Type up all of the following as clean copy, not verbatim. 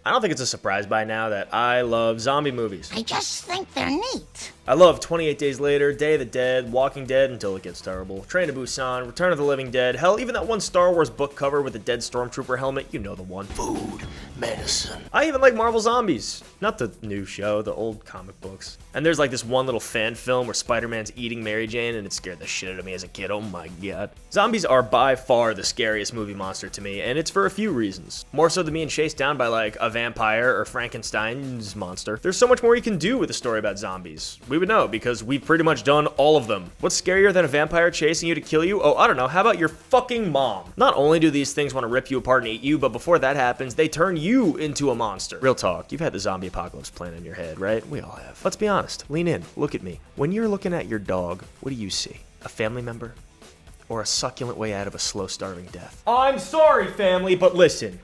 I don't think it's a surprise by now that I love zombie movies. I just think they're neat. I love 28 Days Later, Day of the Dead, Walking Dead until it gets terrible, Train to Busan, Return of the Living Dead, hell, even that one Star Wars book cover with a dead stormtrooper helmet, you know the one. Food, medicine. I even like Marvel Zombies. Not the new show, the old comic books. And there's like this one little fan film where Spider-Man's eating Mary Jane and it scared the shit out of me as a kid, oh my god. Zombies are by far the scariest movie monster to me, and it's for a few reasons. More so than being chased down by like a vampire or Frankenstein's monster. There's so much more you can do with a story about zombies. We would know because we've pretty much done all of them. What's scarier than a vampire chasing you to kill you? Oh, I don't know, how about your fucking mom? Not only do these things want to rip you apart and eat you, but before that happens, they turn you into a monster. Real talk, you've had the zombie apocalypse plan in your head, right? We all have. Let's be honest, lean in, look at me. When you're looking at your dog, what do you see? A family member? Or a succulent way out of a slow starving death? I'm sorry, family, but listen.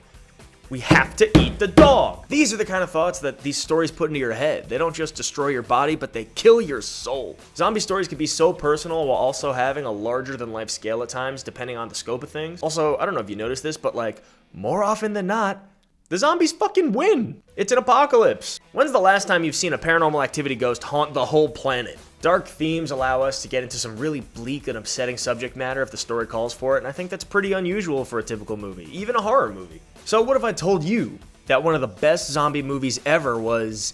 We have to eat the dog. These are the kind of thoughts that these stories put into your head. They don't just destroy your body, but they kill your soul. Zombie stories can be so personal while also having a larger than life scale at times, depending on the scope of things. Also, I don't know if you noticed this, but like, more often than not, the zombies fucking win. It's an apocalypse. When's the last time you've seen a Paranormal Activity ghost haunt the whole planet? Dark themes allow us to get into some really bleak and upsetting subject matter if the story calls for it, and I think that's pretty unusual for a typical movie, even a horror movie. So what if I told you that one of the best zombie movies ever was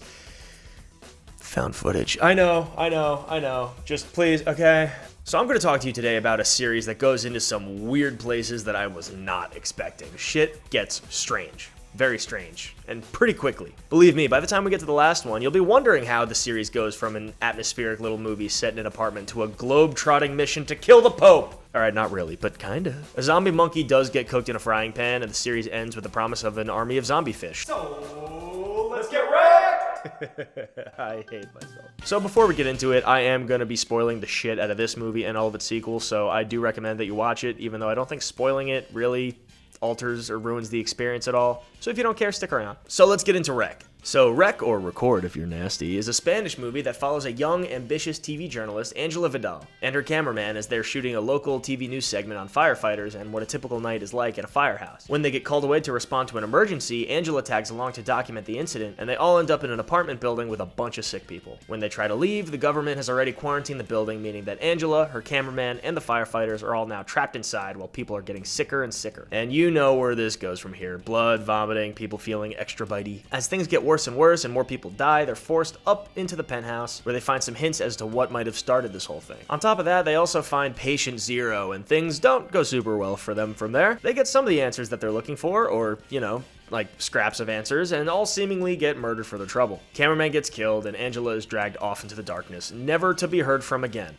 found footage? I know. Just please, okay? So I'm going to talk to you today about a series that goes into some weird places that I was not expecting. Shit gets strange. Very strange, and pretty quickly. Believe me, by the time we get to the last one, you'll be wondering how the series goes from an atmospheric little movie set in an apartment to a globe-trotting mission to kill the Pope. Alright, not really, but kinda. A zombie monkey does get cooked in a frying pan, and the series ends with the promise of an army of zombie fish. So, let's get wrecked! I hate myself. So before we get into it, I am going to be spoiling the shit out of this movie and all of its sequels, so I do recommend that you watch it, even though I don't think spoiling it really alters or ruins the experience at all. So if you don't care, stick around. So let's get into Rec. So Rec, or Record if you're nasty, is a Spanish movie that follows a young, ambitious TV journalist, Angela Vidal, and her cameraman as they're shooting a local TV news segment on firefighters and what a typical night is like at a firehouse. When they get called away to respond to an emergency, Angela tags along to document the incident, and they all end up in an apartment building with a bunch of sick people. When they try to leave, the government has already quarantined the building, meaning that Angela, her cameraman, and the firefighters are all now trapped inside while people are getting sicker and sicker. And you know where this goes from here. Blood, vomiting, people feeling extra bitey. As things get worse and worse and more people die, they're forced up into the penthouse where they find some hints as to what might have started this whole thing. On top of that, they also find patient zero, and things don't go super well for them from there. They get some of the answers that they're looking for, or, you know, like scraps of answers, and all seemingly get murdered for their trouble. Cameraman gets killed, and Angela is dragged off into the darkness, never to be heard from again.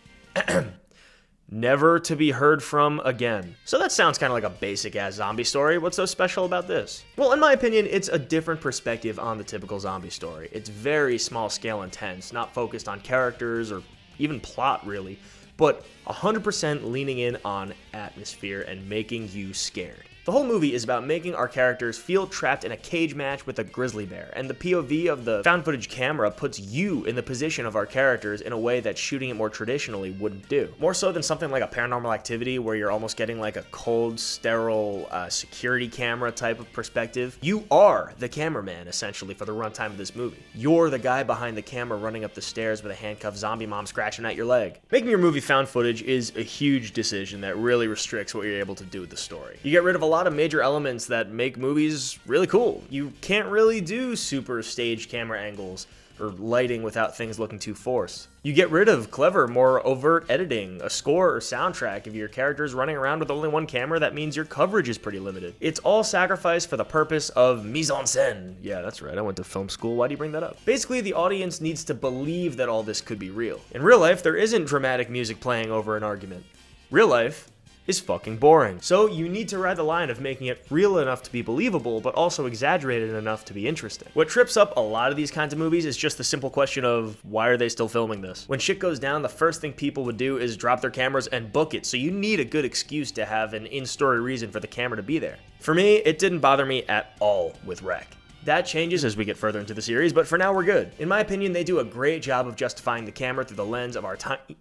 Never to be heard from again. So that sounds kind of like a basic-ass zombie story. What's so special about this? Well, in my opinion, it's a different perspective on the typical zombie story. It's very small-scale intense, not focused on characters or even plot, really, but 100% leaning in on atmosphere and making you scared. The whole movie is about making our characters feel trapped in a cage match with a grizzly bear, and the POV of the found footage camera puts you in the position of our characters in a way that shooting it more traditionally wouldn't do. More so than something like a Paranormal Activity where you're almost getting like a cold, sterile security camera type of perspective. You are the cameraman, essentially, for the runtime of this movie. You're the guy behind the camera running up the stairs with a handcuffed zombie mom scratching at your leg. Making your movie found footage is a huge decision that really restricts what you're able to do with the story. You get rid of a lot of major elements that make movies really cool. You can't really do super staged camera angles or lighting without things looking too forced. You get rid of clever, more overt editing, a score or soundtrack. If your character's running around with only one camera, that means your coverage is pretty limited. It's all sacrificed for the purpose of mise en scène. Yeah, that's right, I went to film school. Why do you bring that up? Basically, the audience needs to believe that all this could be real. In real life, there isn't dramatic music playing over an argument. Real life is fucking boring. So you need to ride the line of making it real enough to be believable, but also exaggerated enough to be interesting. What trips up a lot of these kinds of movies is just the simple question of, why are they still filming this? When shit goes down, the first thing people would do is drop their cameras and book it, so you need a good excuse to have an in-story reason for the camera to be there. For me, it didn't bother me at all with Rec. That changes as we get further into the series, but for now we're good. In my opinion, they do a great job of justifying the camera through the lens of our tiny...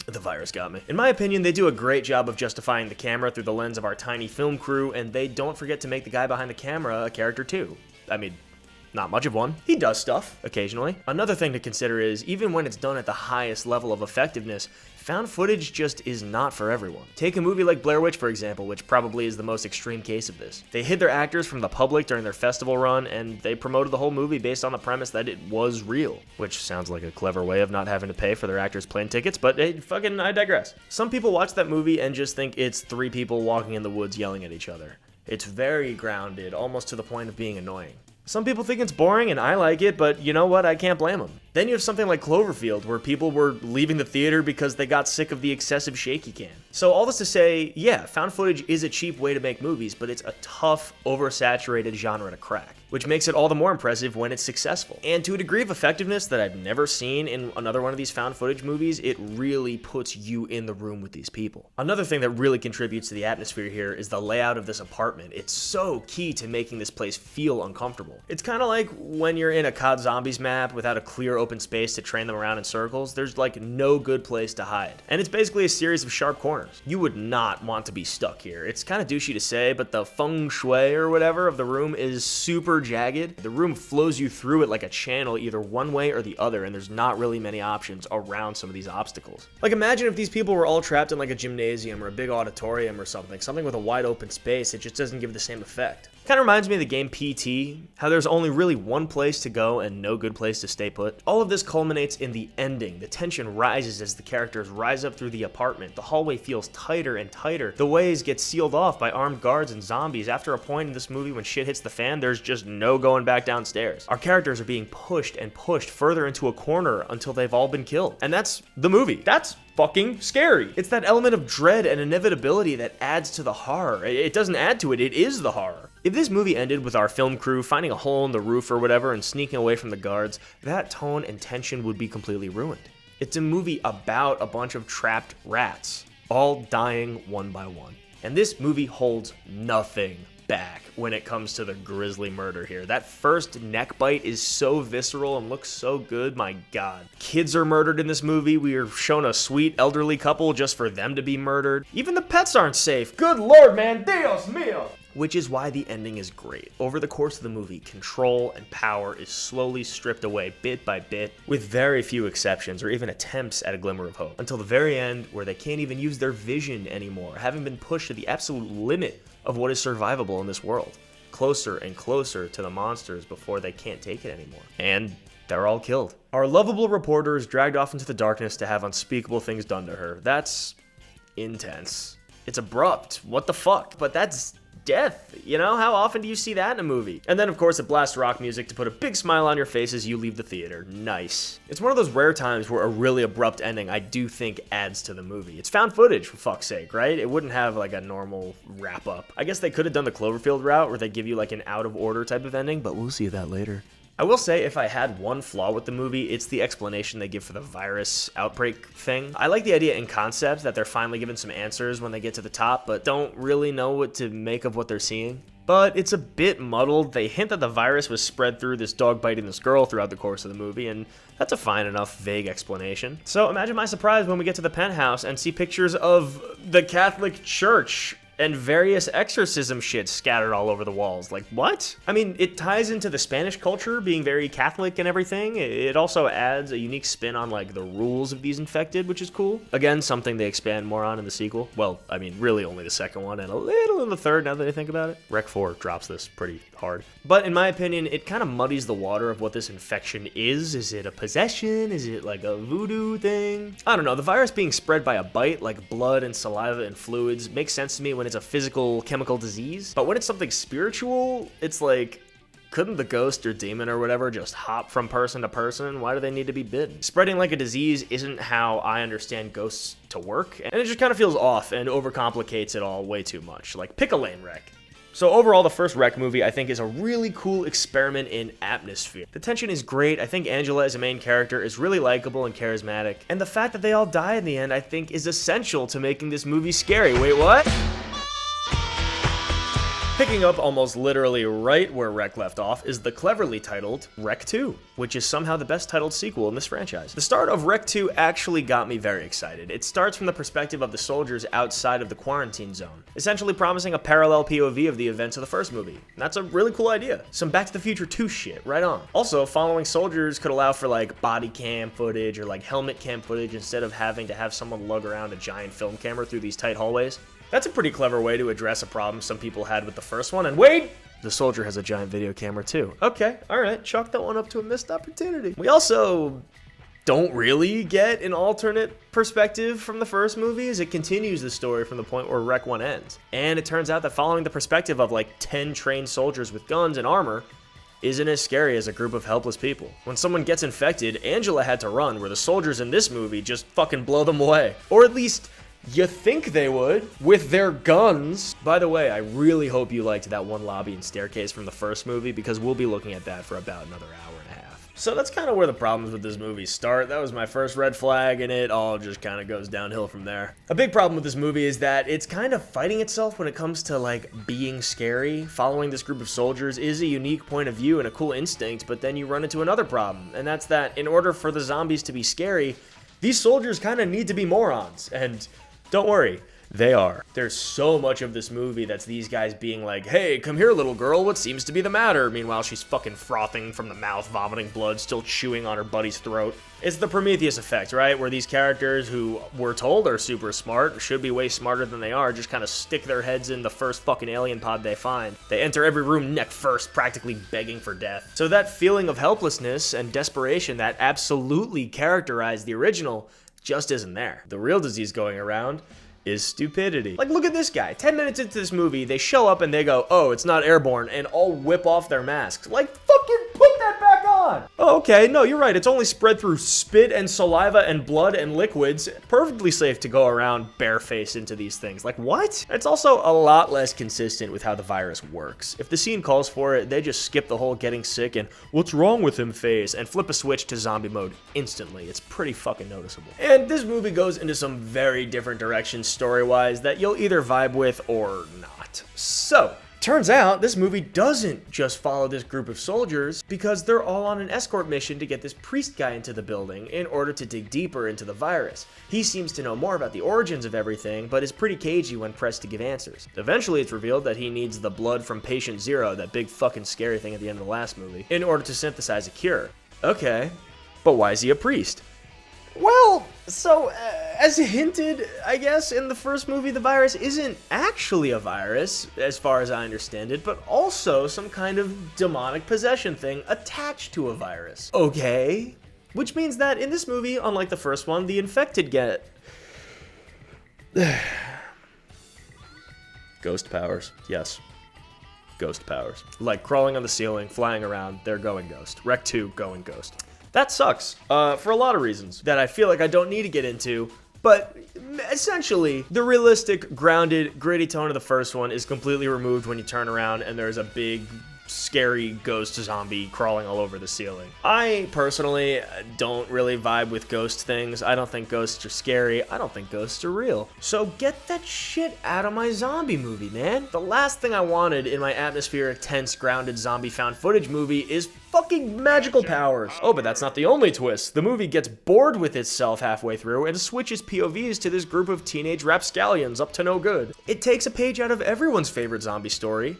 The virus got me. In my opinion, they do a great job of justifying the camera through the lens of our tiny film crew, and they don't forget to make the guy behind the camera a character too. I mean, not much of one. He does stuff occasionally. Another thing to consider is, even when it's done at the highest level of effectiveness, found footage just is not for everyone. Take a movie like Blair Witch, for example, which probably is the most extreme case of this. They hid their actors from the public during their festival run, and they promoted the whole movie based on the premise that it was real, which sounds like a clever way of not having to pay for their actors' plane tickets, but hey, I digress. Some people watch that movie and just think it's three people walking in the woods yelling at each other. It's very grounded, almost to the point of being annoying. Some people think it's boring, and I like it, but you know what? I can't blame them. Then you have something like Cloverfield, where people were leaving the theater because they got sick of the excessive shaky cam. So all this to say, yeah, found footage is a cheap way to make movies, but it's a tough, oversaturated genre to crack, which makes it all the more impressive when it's successful. And to a degree of effectiveness that I've never seen in another one of these found footage movies, it really puts you in the room with these people. Another thing that really contributes to the atmosphere here is the layout of this apartment. It's so key to making this place feel uncomfortable. It's kind of like when you're in a COD Zombies map without a clear open space to train them around in circles, there's like no good place to hide. And it's basically a series of sharp corners. You would not want to be stuck here. It's kind of douchey to say, but the feng shui or whatever of the room is super jagged. The room flows you through it like a channel either one way or the other, and there's not really many options around some of these obstacles. Like, imagine if these people were all trapped in like a gymnasium or a big auditorium or something with a wide open space. It just doesn't give the same effect. Kind of reminds me of the game PT, how there's only really one place to go and no good place to stay put. All of this culminates in the ending. The tension rises as the characters rise up through the apartment. The hallway feels tighter and tighter. The ways get sealed off by armed guards and zombies. After a point in this movie when shit hits the fan, there's just no going back downstairs. Our characters are being pushed and pushed further into a corner until they've all been killed. And that's the movie. That's fucking scary. It's that element of dread and inevitability that adds to the horror. It doesn't add to it, it is the horror. If this movie ended with our film crew finding a hole in the roof or whatever and sneaking away from the guards, that tone and tension would be completely ruined. It's a movie about a bunch of trapped rats, all dying one by one. And this movie holds nothing back when it comes to the grisly murder here. That first neck bite is so visceral and looks so good, my god. Kids are murdered in this movie. We are shown a sweet elderly couple just for them to be murdered. Even the pets aren't safe. Good lord, man. Dios mío. Which is why the ending is great. Over the course of the movie, control and power is slowly stripped away bit by bit, with very few exceptions or even attempts at a glimmer of hope, until the very end where they can't even use their vision anymore, having been pushed to the absolute limit of what is survivable in this world, closer and closer to the monsters before they can't take it anymore. And they're all killed. Our lovable reporter is dragged off into the darkness to have unspeakable things done to her. That's intense. It's abrupt. What the fuck? But that's death, you know? How often do you see that in a movie? And then, of course, it blasts rock music to put a big smile on your face as you leave the theater. Nice. It's one of those rare times where a really abrupt ending I do think adds to the movie. It's found footage, for fuck's sake, right? It wouldn't have like a normal wrap-up. I guess they could have done the Cloverfield route where they give you like an out-of-order type of ending, but we'll see that later. I will say, if I had one flaw with the movie, it's the explanation they give for the virus outbreak thing. I like the idea in concept that they're finally given some answers when they get to the top, but don't really know what to make of what they're seeing. But it's a bit muddled. They hint that the virus was spread through this dog biting this girl throughout the course of the movie, and that's a fine enough vague explanation. So imagine my surprise when we get to the penthouse and see pictures of the Catholic Church and various exorcism shit scattered all over the walls. Like, what? I mean, it ties into the Spanish culture being very Catholic and everything. It also adds a unique spin on like the rules of these infected, which is cool. Again, something they expand more on in the sequel. Well, I mean, really only the second one and a little in the third now that I think about it. Rec 4 drops this pretty hard. But in my opinion, it kind of muddies the water of what this infection is. Is it a possession? Is it like a voodoo thing? I don't know. The virus being spread by a bite, like blood and saliva and fluids, makes sense to me when it's a physical chemical disease. But when it's something spiritual, it's like, couldn't the ghost or demon or whatever just hop from person to person? Why do they need to be bitten? Spreading like a disease isn't how I understand ghosts to work, and it just kind of feels off and overcomplicates it all way too much. Like, pick a lane, Rec. So overall, the first Rec movie, I think, is a really cool experiment in atmosphere. The tension is great. I think Angela as a main character is really likable and charismatic. And the fact that they all die in the end, I think, is essential to making this movie scary. Wait, what? Picking up almost literally right where Wreck left off is the cleverly titled Wreck 2, which is somehow the best titled sequel in this franchise. The start of Wreck 2 actually got me very excited. It starts from the perspective of the soldiers outside of the quarantine zone, essentially promising a parallel POV of the events of the first movie. And that's a really cool idea. Some Back to the Future 2 shit, right on. Also, following soldiers could allow for like body cam footage or like helmet cam footage instead of having to have someone lug around a giant film camera through these tight hallways. That's a pretty clever way to address a problem some people had with the first one. And wait, the soldier has a giant video camera too. Okay, all right, chalk that one up to a missed opportunity. We also don't really get an alternate perspective from the first movie as it continues the story from the point where Wreck 1 ends. And it turns out that following the perspective of like 10 trained soldiers with guns and armor isn't as scary as a group of helpless people. When someone gets infected, Angela had to run, where the soldiers in this movie just fucking blow them away. Or at least you think they would, with their guns. By the way, I really hope you liked that one lobby and staircase from the first movie, because we'll be looking at that for about another hour and a half. So that's kind of where the problems with this movie start. That was my first red flag, and it all just kind of goes downhill from there. A big problem with this movie is that it's kind of fighting itself when it comes to like being scary. Following this group of soldiers is a unique point of view and a cool instinct, but then you run into another problem, and that's that in order for the zombies to be scary, these soldiers kind of need to be morons, and don't worry, they are. There's so much of this movie that's these guys being like, hey, come here, little girl, what seems to be the matter? Meanwhile, she's fucking frothing from the mouth, vomiting blood, still chewing on her buddy's throat. It's the Prometheus effect, right? Where these characters who we're told are super smart, should be way smarter than they are, just kind of stick their heads in the first fucking alien pod they find. They enter every room neck first, practically begging for death. So that feeling of helplessness and desperation that absolutely characterized the original just isn't there. The real disease going around is stupidity. Like, look at this guy. 10 minutes into this movie, they show up and they go, oh, it's not airborne, and all whip off their masks. Like, fucking put that back on! Oh, okay, no, you're right. It's only spread through spit and saliva and blood and liquids. Perfectly safe to go around barefaced into these things. Like, what? It's also a lot less consistent with how the virus works. If the scene calls for it, they just skip the whole getting sick and what's wrong with him phase and flip a switch to zombie mode instantly. It's pretty fucking noticeable. And this movie goes into some very different directions story-wise that you'll either vibe with or not. So, turns out this movie doesn't just follow this group of soldiers because they're all on an escort mission to get this priest guy into the building in order to dig deeper into the virus. He seems to know more about the origins of everything, but is pretty cagey when pressed to give answers. Eventually, it's revealed that he needs the blood from Patient Zero, that big fucking scary thing at the end of the last movie, in order to synthesize a cure. Okay, but why is he a priest? Well, so, as hinted, I guess, in the first movie, the virus isn't actually a virus, as far as I understand it, but also some kind of demonic possession thing attached to a virus. Okay. Which means that in this movie, unlike the first one, the infected get ghost powers. Yes. Ghost powers. Like crawling on the ceiling, flying around, they're going ghost. Wreck 2, going ghost. That sucks, for a lot of reasons that I feel like I don't need to get into, but essentially, the realistic, grounded, gritty tone of the first one is completely removed when you turn around and there's a big, scary ghost zombie crawling all over the ceiling. I personally don't really vibe with ghost things. I don't think ghosts are scary. I don't think ghosts are real. So get that shit out of my zombie movie, man. The last thing I wanted in my atmospheric, tense, grounded zombie found footage movie is fucking magical powers. Oh, but that's not the only twist. The movie gets bored with itself halfway through and switches POVs to this group of teenage rapscallions up to no good. It takes a page out of everyone's favorite zombie story,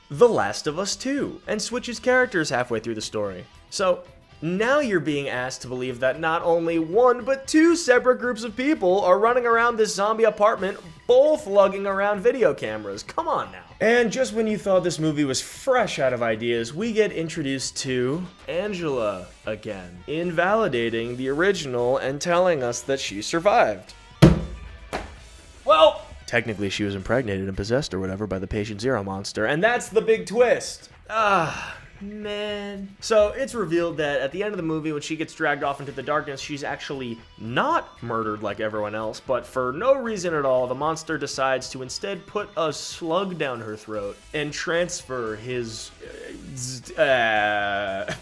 The Last of Us 2, and switches characters halfway through the story. So, now you're being asked to believe that not only one, but two separate groups of people are running around this zombie apartment, both lugging around video cameras. Come on now. And just when you thought this movie was fresh out of ideas, we get introduced to Angela again, invalidating the original and telling us that she survived. Well, technically she was impregnated and possessed or whatever by the Patient Zero monster, and that's the big twist. Man. So it's revealed that at the end of the movie, when she gets dragged off into the darkness, she's actually not murdered like everyone else, but for no reason at all, the monster decides to instead put a slug down her throat and transfer his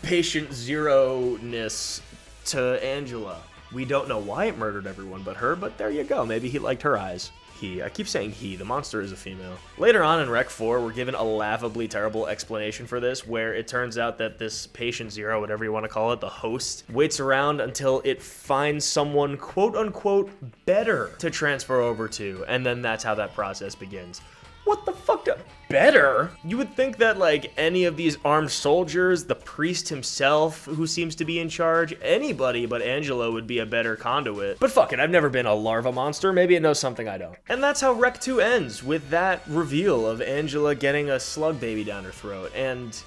Patient Zero-ness to Angela. We don't know why it murdered everyone but her, but there you go. Maybe he liked her eyes. he. I keep saying he. The monster is a female. Later on in Rec 4, we're given a laughably terrible explanation for this, where it turns out that this patient zero, whatever you want to call it, the host, waits around until it finds someone quote-unquote better to transfer over to, and then that's how that process begins. What the fuck? Better? You would think that, like, any of these armed soldiers, the priest himself, who seems to be in charge, anybody but Angela would be a better conduit. But fuck it, I've never been a larva monster. Maybe it knows something I don't. And that's how Rec 2 ends, with that reveal of Angela getting a slug baby down her throat. And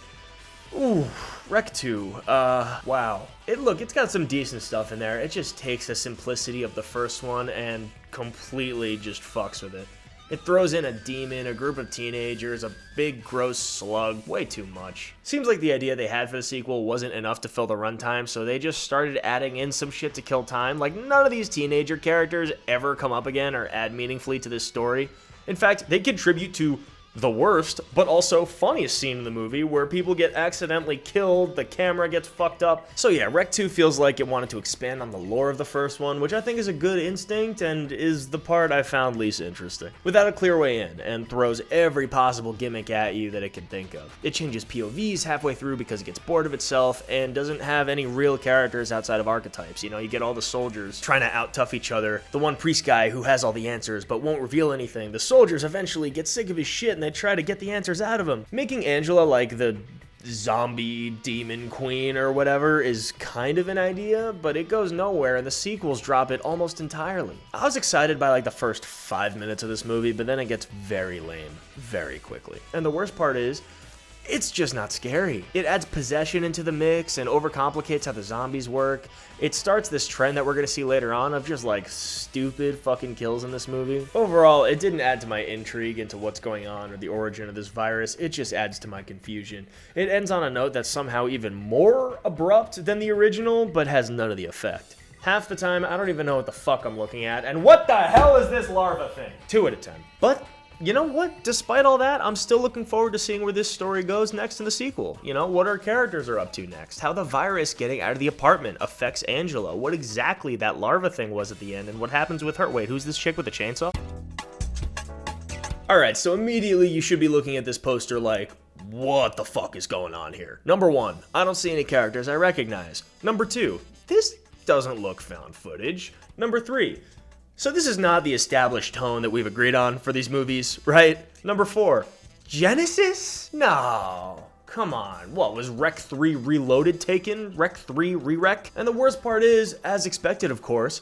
ooh, Rec 2, wow. It's got some decent stuff in there. It just takes the simplicity of the first one and completely just fucks with it. It throws in a demon, a group of teenagers, a big gross slug, way too much. Seems like the idea they had for the sequel wasn't enough to fill the runtime, so they just started adding in some shit to kill time. Like, none of these teenager characters ever come up again or add meaningfully to this story. In fact, they contribute to the worst, but also funniest scene in the movie, where people get accidentally killed, the camera gets fucked up. So yeah, Rec 2 feels like it wanted to expand on the lore of the first one, which I think is a good instinct and is the part I found least interesting, without a clear way in, and throws every possible gimmick at you that it can think of. It changes POVs halfway through because it gets bored of itself, and doesn't have any real characters outside of archetypes. You know, you get all the soldiers trying to out-tough each other, the one priest guy who has all the answers but won't reveal anything. The soldiers eventually get sick of his shit and they try to get the answers out of him. Making Angela like the zombie demon queen or whatever is kind of an idea, but it goes nowhere and the sequels drop it almost entirely. I was excited by like the first 5 minutes of this movie, but then it gets very lame very quickly. And the worst part is, it's just not scary. It adds possession into the mix and overcomplicates how the zombies work. It starts this trend that we're gonna see later on of just like stupid fucking kills in this movie. Overall, it didn't add to my intrigue into what's going on or the origin of this virus. It just adds to my confusion. It ends on a note that's somehow even more abrupt than the original, but has none of the effect. Half the time, I don't even know what the fuck I'm looking at, and what the hell is this larva thing? 2 out of 10. But you know what? Despite all that, I'm still looking forward to seeing where this story goes next in the sequel. You know, what our characters are up to next, how the virus getting out of the apartment affects Angela, what exactly that larva thing was at the end, and what happens with her. Wait, who's this chick with the chainsaw? Alright, so immediately you should be looking at this poster like, what the fuck is going on here? Number 1, I don't see any characters I recognize. Number 2, this doesn't look found footage. Number 3, so this is not the established tone that we've agreed on for these movies, right? Number 4, Genesis? No. Come on. What, was Rec 3 Reloaded taken? Rec 3 Re-Rec? And the worst part is, as expected of course,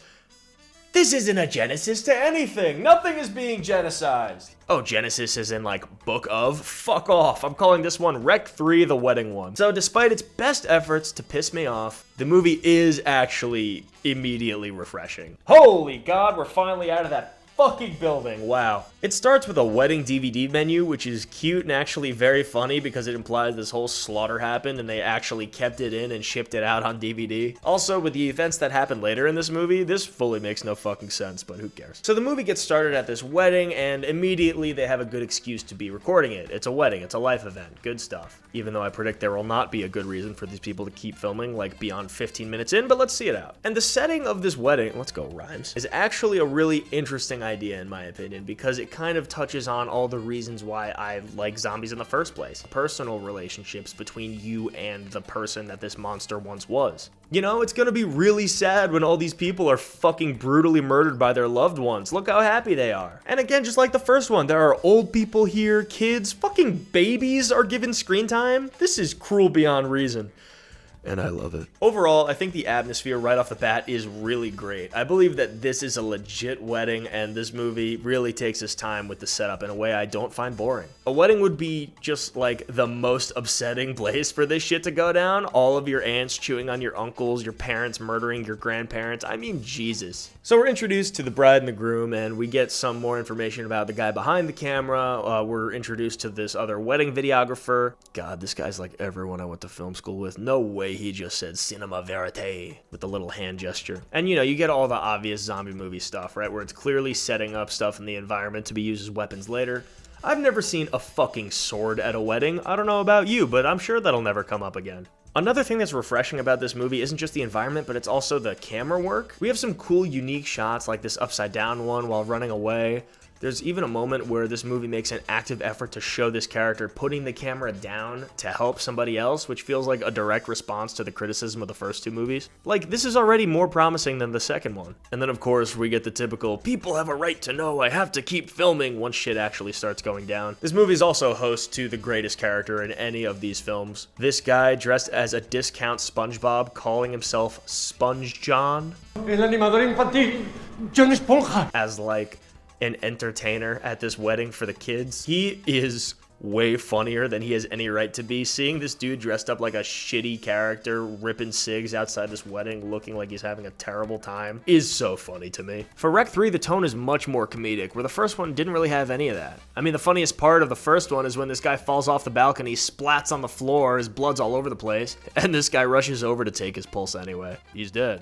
this isn't a Genesis to anything. Nothing is being Genecised. Oh, Genesis is in like Book of? Fuck off. I'm calling this one Rec 3 The Wedding One. So despite its best efforts to piss me off, the movie is actually immediately refreshing. Holy God, we're finally out of that fucking building. Wow. It starts with a wedding DVD menu, which is cute and actually very funny because it implies this whole slaughter happened and they actually kept it in and shipped it out on DVD. Also, with the events that happen later in this movie, this fully makes no fucking sense, but who cares? So the movie gets started at this wedding and immediately they have a good excuse to be recording it. It's a wedding, it's a life event, good stuff. Even though I predict there will not be a good reason for these people to keep filming like beyond 15 minutes in, but let's see it out. And the setting of this wedding, let's go rhymes, is actually a really interesting idea in my opinion because it kind of touches on all the reasons why I like zombies in the first place. Personal relationships between you and the person that this monster once was. You know, it's gonna be really sad when all these people are fucking brutally murdered by their loved ones. Look how happy they are. And again, just like the first one, there are old people here, kids, fucking babies are given screen time. This is cruel beyond reason. And I love it. Overall, I think the atmosphere right off the bat is really great. I believe that this is a legit wedding, and this movie really takes its time with the setup in a way I don't find boring. A wedding would be just like the most upsetting place for this shit to go down. All of your aunts chewing on your uncles, your parents murdering your grandparents. I mean, Jesus. So we're introduced to the bride and the groom, and we get some more information about the guy behind the camera. We're introduced to this other wedding videographer. God, this guy's like everyone I went to film school with. No way he just said cinema verite with the little hand gesture. And you know, you get all the obvious zombie movie stuff, right? Where it's clearly setting up stuff in the environment to be used as weapons later. I've never seen a fucking sword at a wedding. I don't know about you, but I'm sure that'll never come up again. Another thing that's refreshing about this movie isn't just the environment, but it's also the camera work. We have some cool, unique shots like this upside down one while running away. There's even a moment where this movie makes an active effort to show this character putting the camera down to help somebody else, which feels like a direct response to the criticism of the first two movies. Like, this is already more promising than the second one. And then of course we get the typical, people have a right to know, I have to keep filming once shit actually starts going down. This movie is also host to the greatest character in any of these films. This guy dressed as a discount SpongeBob calling himself Sponge John. El animador infantil, John Esponja. As like an entertainer at this wedding for the kids. He is way funnier than he has any right to be. Seeing this dude dressed up like a shitty character ripping cigs outside this wedding looking like he's having a terrible time is so funny to me. For Rec 3, the tone is much more comedic, where the first one didn't really have any of that. I mean, the funniest part of the first one is when this guy falls off the balcony, splats on the floor, his blood's all over the place, and this guy rushes over to take his pulse anyway. He's dead.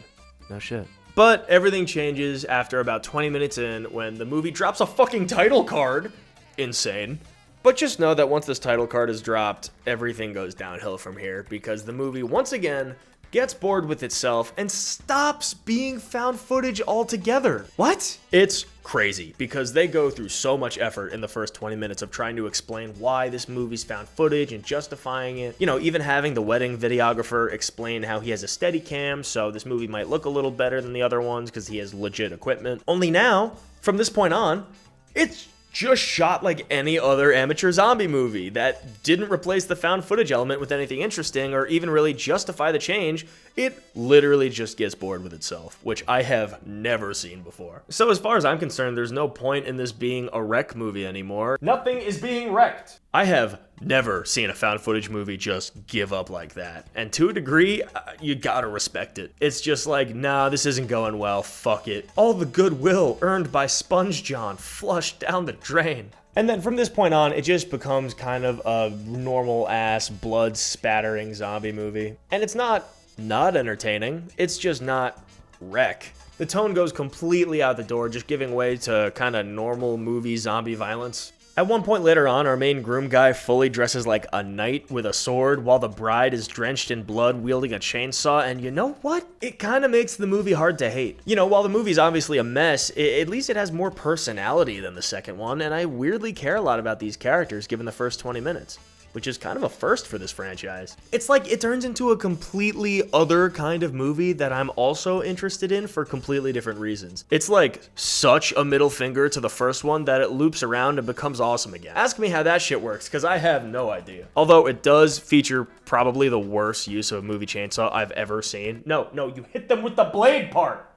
No shit. But everything changes after about 20 minutes in when the movie drops a fucking title card. Insane. But just know that once this title card is dropped, everything goes downhill from here, because the movie once again gets bored with itself and stops being found footage altogether. What? It's crazy, because they go through so much effort in the first 20 minutes of trying to explain why this movie's found footage and justifying it. You know, even having the wedding videographer explain how he has a Steadicam, so this movie might look a little better than the other ones because he has legit equipment. Only now, from this point on, it's just shot like any other amateur zombie movie that didn't replace the found footage element with anything interesting or even really justify the change. It literally just gets bored with itself, which I have never seen before. So as far as I'm concerned, there's no point in this being a wreck movie anymore. Nothing is being wrecked. I have never seen a found footage movie just give up like that. And to a degree, you gotta respect it. It's just like, nah, this isn't going well, fuck it. All the goodwill earned by Sponge John flushed down the drain. And then from this point on, it just becomes kind of a normal ass blood spattering zombie movie. And it's not entertaining, it's just not wreck. The tone goes completely out the door, just giving way to kind of normal movie zombie violence. At one point later on, our main groom guy fully dresses like a knight with a sword, while the bride is drenched in blood wielding a chainsaw, and you know what? It kind of makes the movie hard to hate. You know, while the movie's obviously a mess, at least it has more personality than the second one, and I weirdly care a lot about these characters given the first 20 minutes. Which is kind of a first for this franchise. It's like it turns into a completely other kind of movie that I'm also interested in for completely different reasons. It's like such a middle finger to the first one that it loops around and becomes awesome again. Ask me how that shit works, because I have no idea. Although it does feature probably the worst use of a movie chainsaw I've ever seen. No, you hit them with the blade part.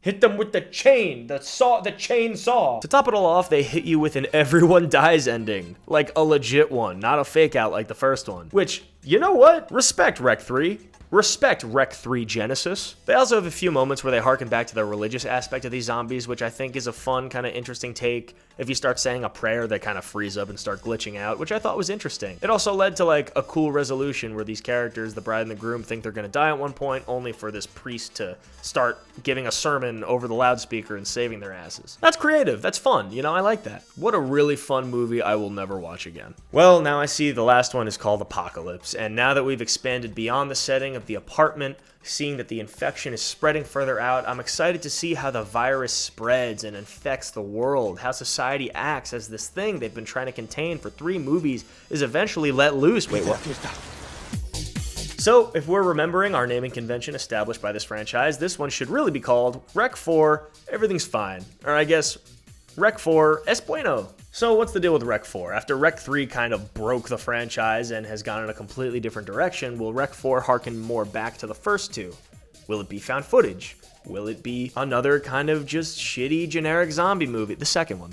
Hit them with the chain, the chainsaw. To top it all off, they hit you with an everyone dies ending. Like a legit one, not a fake out like the first one. Which, you know what? Respect Rec 3. Respect Rec 3 Genesis. They also have a few moments where they harken back to the religious aspect of these zombies, which I think is a fun, kind of interesting take. If you start saying a prayer, they kind of freeze up and start glitching out, which I thought was interesting. It also led to like a cool resolution where these characters, the bride and the groom, think they're gonna die at one point, only for this priest to start giving a sermon over the loudspeaker and saving their asses. That's creative, that's fun, you know, I like that. What a really fun movie I will never watch again. Well, now I see the last one is called Apocalypse, and now that we've expanded beyond the setting of the apartment, seeing that the infection is spreading further out, I'm excited to see how the virus spreads and infects the world, how society acts as this thing they've been trying to contain for 3 movies is eventually let loose. Wait, what? So, if we're remembering our naming convention established by this franchise, this one should really be called Rec 4, Everything's Fine. Or I guess, Rec 4, Es Bueno. So what's the deal with Rec 4? After Rec 3 kind of broke the franchise and has gone in a completely different direction, will Rec 4 harken more back to the first 2? Will it be found footage? Will it be another kind of just shitty generic zombie movie? The second one.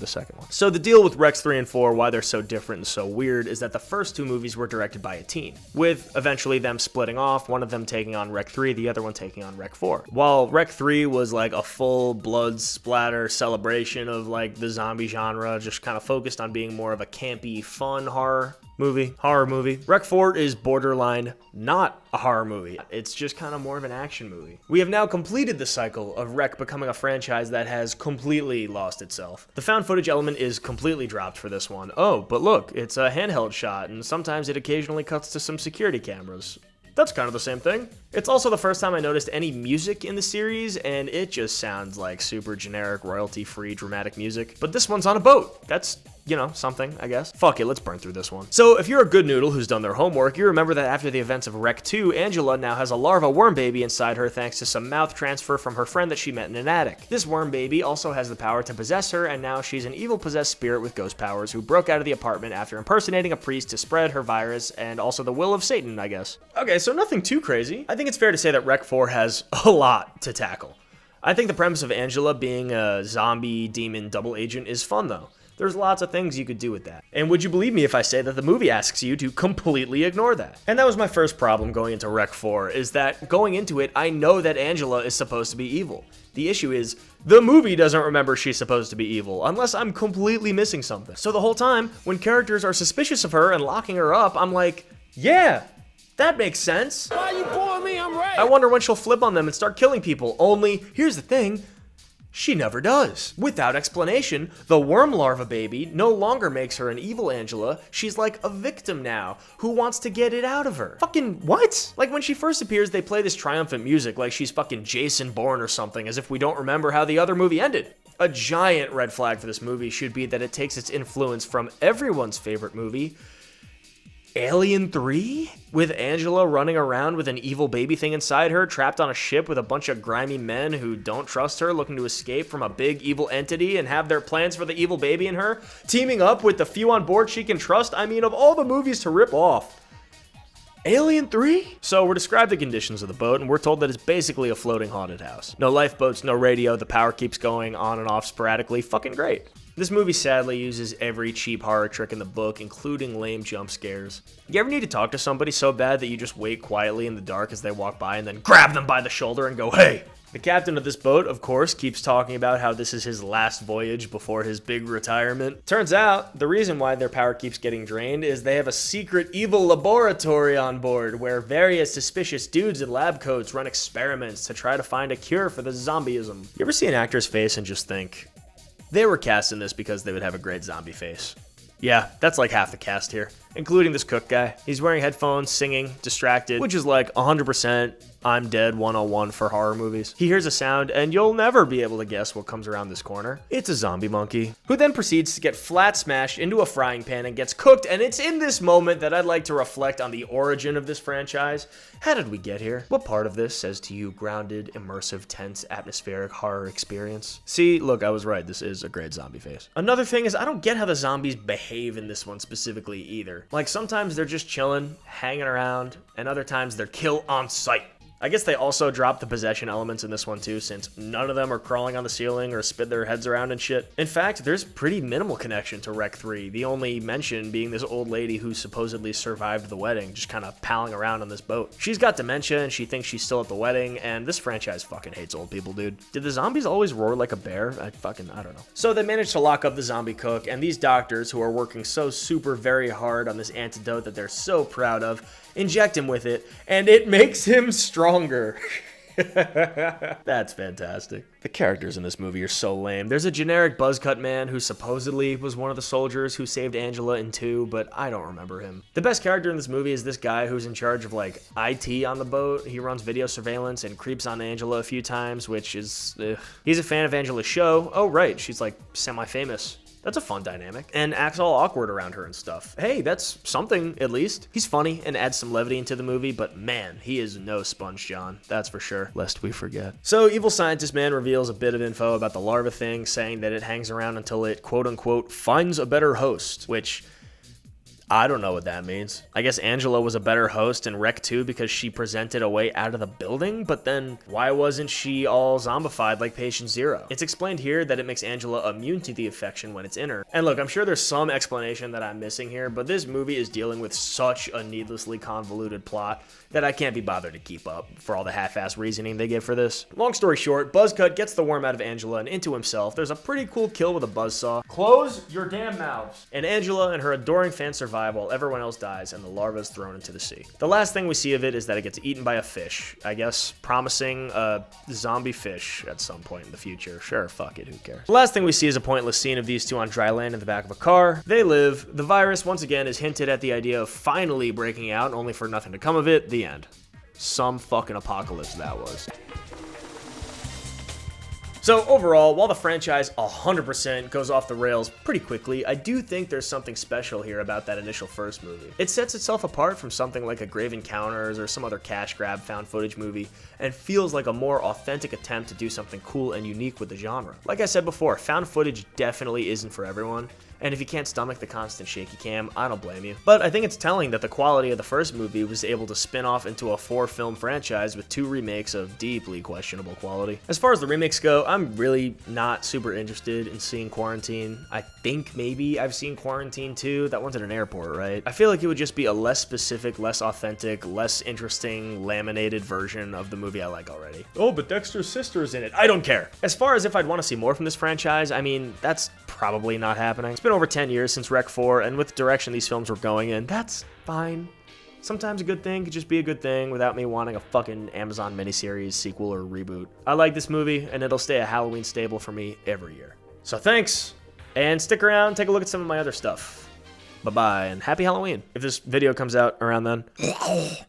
So the deal with Recs 3 and 4, why they're so different and so weird, is that the first 2 movies were directed by a team, with eventually them splitting off, one of them taking on Rec 3, the other one taking on Rec 4. While Rec 3 was like a full blood splatter celebration of like the zombie genre, just kind of focused on being more of a campy, fun horror movie. Rec 4 is borderline not a horror movie. It's just kind of more of an action movie. We have now completed the cycle of Rec becoming a franchise that has completely lost itself. The found footage element is completely dropped for this one. Oh, but look, it's a handheld shot, and sometimes it occasionally cuts to some security cameras. That's kind of the same thing. It's also the first time I noticed any music in the series, and it just sounds like super generic, royalty-free dramatic music. But this one's on a boat. That's, you know, something, I guess. Fuck it, let's burn through this one. So, if you're a good noodle who's done their homework, you remember that after the events of Rec 2, Angela now has a larva worm baby inside her thanks to some mouth transfer from her friend that she met in an attic. This worm baby also has the power to possess her, and now she's an evil possessed spirit with ghost powers who broke out of the apartment after impersonating a priest to spread her virus, and also the will of Satan, I guess. Okay, so nothing too crazy. I think it's fair to say that Rec 4 has a lot to tackle. I think the premise of Angela being a zombie demon double agent is fun though. There's lots of things you could do with that. And would you believe me if I say that the movie asks you to completely ignore that? And that was my first problem going into Rec 4, is that going into it, I know that Angela is supposed to be evil. The issue is, the movie doesn't remember she's supposed to be evil, unless I'm completely missing something. So the whole time, when characters are suspicious of her and locking her up, I'm like, yeah, that makes sense. Why you boring me? I'm right. I wonder when she'll flip on them and start killing people, only, here's the thing, she never does. Without explanation, the worm larva baby no longer makes her an evil Angela, she's like a victim now, who wants to get it out of her. Fucking what? Like when she first appears, they play this triumphant music like she's fucking Jason Bourne or something, as if we don't remember how the other movie ended. A giant red flag for this movie should be that it takes its influence from everyone's favorite movie, Alien 3? With Angela running around with an evil baby thing inside her, trapped on a ship with a bunch of grimy men who don't trust her, looking to escape from a big evil entity and have their plans for the evil baby in her, teaming up with the few on board she can trust. I mean, of all the movies to rip off, Alien 3? So we're described the conditions of the boat, and we're told that it's basically a floating haunted house. No lifeboats, no radio, the power keeps going on and off sporadically. Fucking great. This movie sadly uses every cheap horror trick in the book, including lame jump scares. You ever need to talk to somebody so bad that you just wait quietly in the dark as they walk by and then grab them by the shoulder and go, hey? The captain of this boat, of course, keeps talking about how this is his last voyage before his big retirement. Turns out, the reason why their power keeps getting drained is they have a secret evil laboratory on board where various suspicious dudes in lab coats run experiments to try to find a cure for the zombieism. You ever see an actor's face and just think, they were cast in this because they would have a great zombie face? Yeah, that's like half the cast here, including this cook guy. He's wearing headphones, singing, distracted, which is like 100% I'm Dead 101 for horror movies. He hears a sound, and you'll never be able to guess what comes around this corner. It's a zombie monkey, who then proceeds to get flat smashed into a frying pan and gets cooked, and it's in this moment that I'd like to reflect on the origin of this franchise. How did we get here? What part of this says to you grounded, immersive, tense, atmospheric horror experience? See, look, I was right, this is a great zombie face. Another thing is, I don't get how the zombies behave in this one specifically either. Like, sometimes they're just chilling, hanging around, and other times they're kill on sight. I guess they also dropped the possession elements in this one too, since none of them are crawling on the ceiling or spit their heads around and shit. In fact, there's pretty minimal connection to Rec 3, the only mention being this old lady who supposedly survived the wedding, just kind of palling around on this boat. She's got dementia and she thinks she's still at the wedding, and this franchise fucking hates old people, dude. Did the zombies always roar like a bear? I don't know. So they managed to lock up the zombie cook, and these doctors, who are working so super very hard on this antidote that they're so proud of, inject him with it, and it makes him stronger. That's fantastic. The characters in this movie are so lame. There's a generic buzzcut man who supposedly was one of the soldiers who saved Angela in 2, but I don't remember him. The best character in this movie is this guy who's in charge of like IT on the boat. He runs video surveillance and creeps on Angela a few times, which is, he's a fan of Angela's show. Oh right, she's like semi-famous. That's a fun dynamic, and acts all awkward around her and stuff. Hey, that's something, at least. He's funny and adds some levity into the movie, but man, he is no Sponge John, that's for sure, lest we forget. So, Evil Scientist Man reveals a bit of info about the larva thing, saying that it hangs around until it, quote-unquote, finds a better host, which I don't know what that means. I guess Angela was a better host in Rec 2 because she presented a way out of the building, but then why wasn't she all zombified like Patient Zero? It's explained here that it makes Angela immune to the infection when it's in her. And look, I'm sure there's some explanation that I'm missing here, but this movie is dealing with such a needlessly convoluted plot that I can't be bothered to keep up for all the half-ass reasoning they give for this. Long story short, Buzzcut gets the worm out of Angela and into himself. There's a pretty cool kill with a buzzsaw. Close your damn mouths. And Angela and her adoring fans survive while everyone else dies and the larva is thrown into the sea. The last thing we see of it is that it gets eaten by a fish, I guess promising a zombie fish at some point in the future. Sure, fuck it, who cares? The last thing we see is a pointless scene of these two on dry land in the back of a car. They live. The virus, once again, is hinted at the idea of finally breaking out, only for nothing to come of it. The end. Some fucking apocalypse that was. So overall, while the franchise 100% goes off the rails pretty quickly, I do think there's something special here about that initial first movie. It sets itself apart from something like a Grave Encounters or some other cash grab found footage movie, and feels like a more authentic attempt to do something cool and unique with the genre. Like I said before, found footage definitely isn't for everyone, and if you can't stomach the constant shaky cam, I don't blame you. But I think it's telling that the quality of the first movie was able to spin off into a 4-film franchise with 2 remakes of deeply questionable quality. As far as the remakes go, I'm really not super interested in seeing Quarantine. I think maybe I've seen Quarantine 2. That one's at an airport, right? I feel like it would just be a less specific, less authentic, less interesting, laminated version of the movie I like already. Oh, but Dexter's sister's in it. I don't care. As far as if I'd want to see more from this franchise, I mean, that's probably not happening. It's been over 10 years since Rec 4, and with the direction these films were going in, that's fine. Sometimes a good thing could just be a good thing without me wanting a fucking Amazon miniseries, sequel, or reboot. I like this movie, and it'll stay a Halloween staple for me every year. So thanks, and stick around, take a look at some of my other stuff. Bye-bye, and happy Halloween, if this video comes out around then.